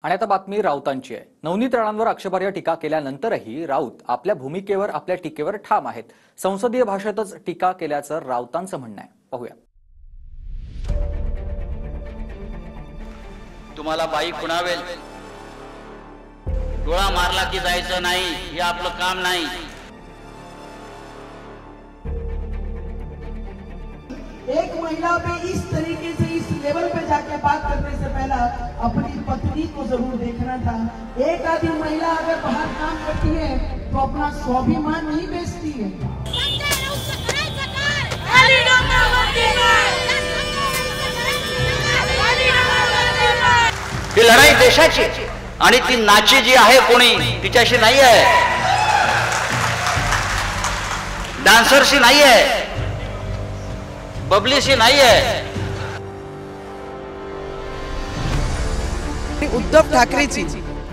आणि आता बातमी राऊतांची आहे। नवनीत राणांवर आक्षेपार्ह टीका केल्यानंतरही राऊत आपल्या भूमिकेवर आपल्या टीकेवर ठाम आहेत। संसदीय भाषेतच टीका केल्याचं राऊतांचं म्हणणं आहे। पाहूया। तुम्हाला बाई खुणावेल, डोळा मारला की जायचं नाही, हे आपलं काम नाही। एक महिला पे इस तरीके से इस लेवल पे जाके बात करने से पहला अपनी पत्नी को जरूर देखना था। एक आधी महिला अगर बाहर काम करती है तो अपना स्वाभिमान नहीं बेचती है। ही लढाई देशाची आणि ती नाची जी आहे कोणी तिच्याशी नाही आहे, डान्सरशी नाही आहे, बबलीशी नाही आहे। उद्धव ठाकरेची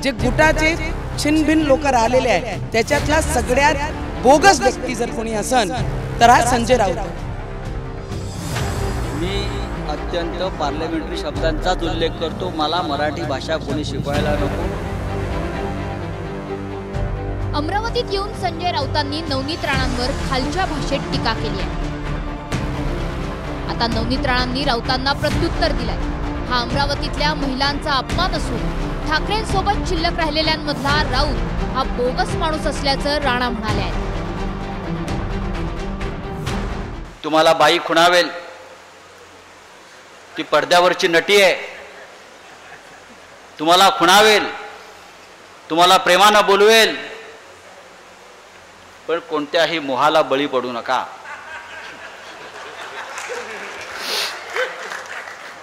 जे गुटाचे छिनभिन लोक राहिलेले आहेत त्याच्यातला सगळ्यात बोगस व्यक्ती जर कोणी असन तर हा संजय राऊत। मी अत्यंत पार्लमेंटरी शब्दांचाच उल्लेख करतो, मला मराठी भाषा कोणी शिकवायला नको। अमरावतीत येऊन संजय राऊतांनी नवनीत राणांवर खालच्या भाषेत टीका केली आहे। आता नवनीत राणांनी राऊतांना प्रत्युत्तर दिलंय। हा अमरावतीतल्या महिलांचा अपमान असून ठाकरेंसोबत शिल्लक राहिलेल्यांमधला राऊत हा बोगस माणूस असल्याचं राणा म्हणाले आहेत। तुम्हाला बाई खुणावेल, ती पडद्यावरची नटी आहे, तुम्हाला खुणावेल, तुम्हाला प्रेमानं बोलवेल, पण कोणत्याही मोहाला बळी पडू नका।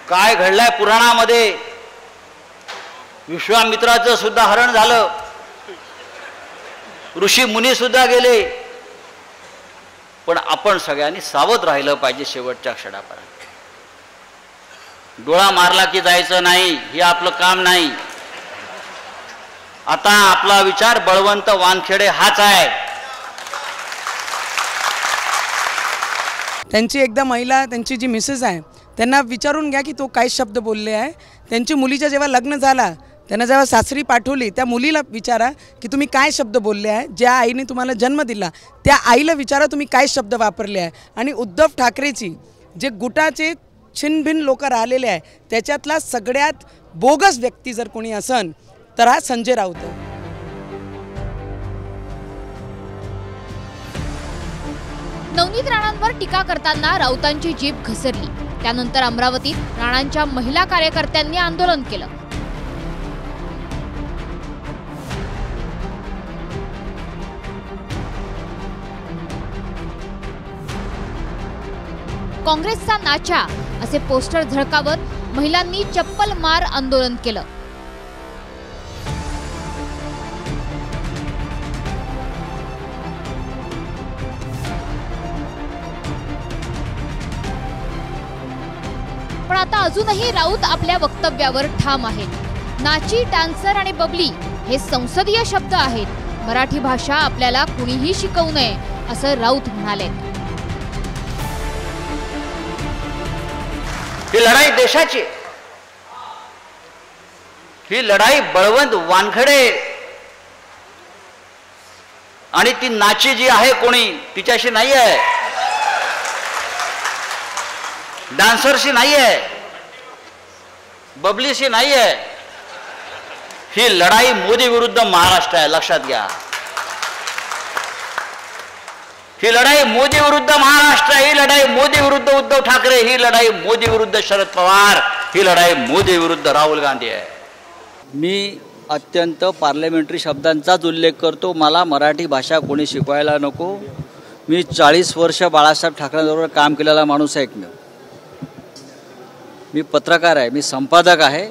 काय घडलंय पुराणामध्ये, विश्वामित्राचं सुद्धा हरण झालं, ऋषी मुनी सुद्धा गेले, पण आपण सगळ्यांनी सावध राहिलं पाहिजे शेवटच्या क्षणापर्यंत। डोळा मारला की जायचं नाही, हे आपलं काम नाही। आता आपला विचार बळवंत वानखेडे हाच आहे। त्यांची एकदा महिला, त्यांची जी मिसेस आहे त्यांना विचारून घ्या की तो काय शब्द बोलले आहे। त्यांची मुलीचं जेव्हा लग्न झाला, त्यांना जेव्हा सासरी पाठवली, त्या मुलीला विचारा की तुम्ही काय शब्द बोलले आहे। ज्या आईने तुम्हाला जन्म दिला त्या आईला विचारा तुम्ही काय शब्द वापरले आहे। आणि उद्धव ठाकरेची जे गुटाचे छिनभिन लोक राहिलेले आहे त्याच्यातला सगळ्यात बोगस व्यक्ती जर कोणी असन तर हा संजय राऊत आहे। नवनीत राणांवर टीका करताना राऊतांची जीभ घसरली। त्यानंतर अमरावतीत राणांच्या महिला कार्यकर्त्यांनी आंदोलन केलं। काँग्रेसचा नाचा असे पोस्टर झळकावत महिलांनी चप्पल मार आंदोलन केलं। पण आता अजूनही राऊत आपल्या वक्तव्यावर ठाम आहेत। नाची, डान्सर आणि बबली हे संसदीय शब्द आहेत। मराठी भाषा आपल्याला कुणीही शिकवू नये असं राऊत म्हणाले। ही लढाई देशाची, ही लढाई बळवंत वानखेडे आणि ती नाची जी आहे कोणी तिच्याशी नाही आहे, डान्सरशी नाही आहे, बबलीशी नाही आहे। ही लढाई मोदी विरुद्ध महाराष्ट्र आहे, लक्षात घ्या। ही लढाई मोदी विरुद्ध महाराष्ट्र, ही लढाई मोदी विरुद्ध उद्धव ठाकरे, ही लढाई मोदी विरुद्ध शरद पवार, ही लढाई मोदी विरुद्ध राहुल गांधी आहे। मी अत्यंत पार्लमेंटरी शब्दांचाच उल्लेख करतो, मला मराठी भाषा कोणी शिकवायला नको। मी 40 वर्ष बाळासाहेब ठाकरेंबरोबर काम केलेला माणूस आहे। मी पत्रकार आहे, मी संपादक आहे,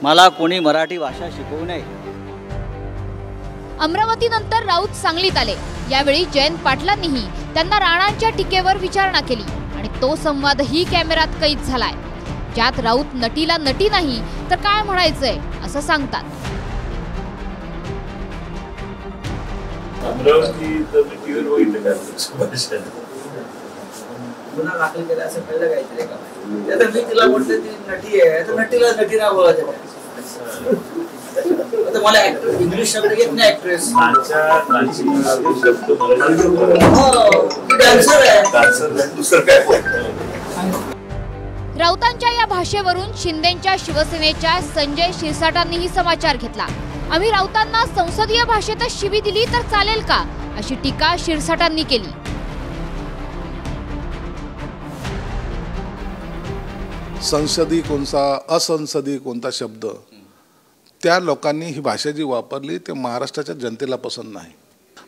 मला कोणी मराठी भाषा शिकवू नये। अमरावतीनंतर राऊत सांगलीत आले। यावेळी जयंत पाटलांनीही त्यांना राणांच्या टीकेवर विचारणा केली आणि तो संवादही कॅमेऱ्यात कैद झालाय, ज्यात राऊत नटीला नटी नाही तर काय म्हणायचंय असं सांगतात। गुन्हा दाखल केला असं कळलं काहीतरी का? मी तिला बोलते ती नटी आहे, तर नटीला नटी ना बोलायचं। आता मला इंग्लिश शब्द येत नाही ऍक्ट्रेस. डान्सर आहे. राऊतांच्या या भाषेवरून शिंदेच्या शिवसेनेच्या संजय शिरसाटांनीही समाचार घेतला. आम्ही राऊतांना संसदीय भाषेतच शिवी दिली तर चालेल का, अशी टीका शिरसाटांनी केली. संसदी कोणता असंसदी कोणता शब्द त्या लोकांनी ही भाषा जी वापरली ते महाराष्ट्राच्या जनतेला पसंत नाही.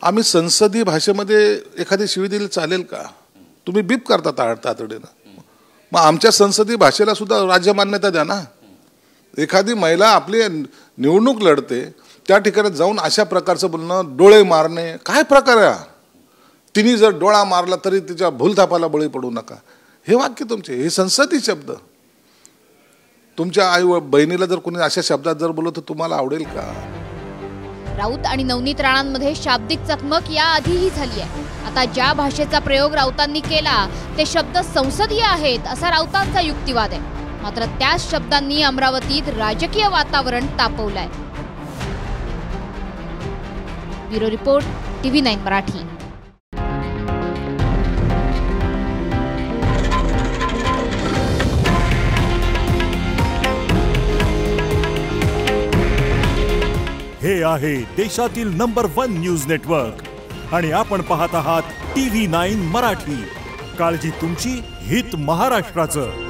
आम्ही संसदीय भाषेमध्ये एखादी शिवी दिली चालेल का? तुम्ही बीप करता तातडीनं. मग आमच्या संसदीय भाषेला सुद्धा राज्य मान्यता द्या ना. एखादी महिला आपली निवडणूक लढते त्या ठिकाणी जाऊन अशा प्रकारचं बोलणं, डोळे मारणे, काय प्रकार आहे? तिने जर डोळा मारला तरी तिच्या भूलथापाला बळी पडू नका, हे वाक्य तुमचे, हे संसदीय शब्द. तुमच्या आई व बहिणीला जर कोणी अशा शब्दात जर बोललं तर तुम्हाला आवडेल का? राऊत आणि नवनीत राणांमध्ये शाब्दिक चकमक याआधीही झाली आहे. आता ज्या भाषेचा प्रयोग राऊतांनी केला ते शब्द संसदीय आहेत असा राऊतांचा युक्तिवाद आहे. मात्र त्याच शब्दांनी अमरावतीत राजकीय वातावरण तापवलंय. Bureau report, TV9 Marathi. हे आहे देशातील नंबर 1 न्यूज नेटवर्क आणि आपण पाहत आहात TV9 मराठी. काळजी तुमची, हित महाराष्ट्राचं.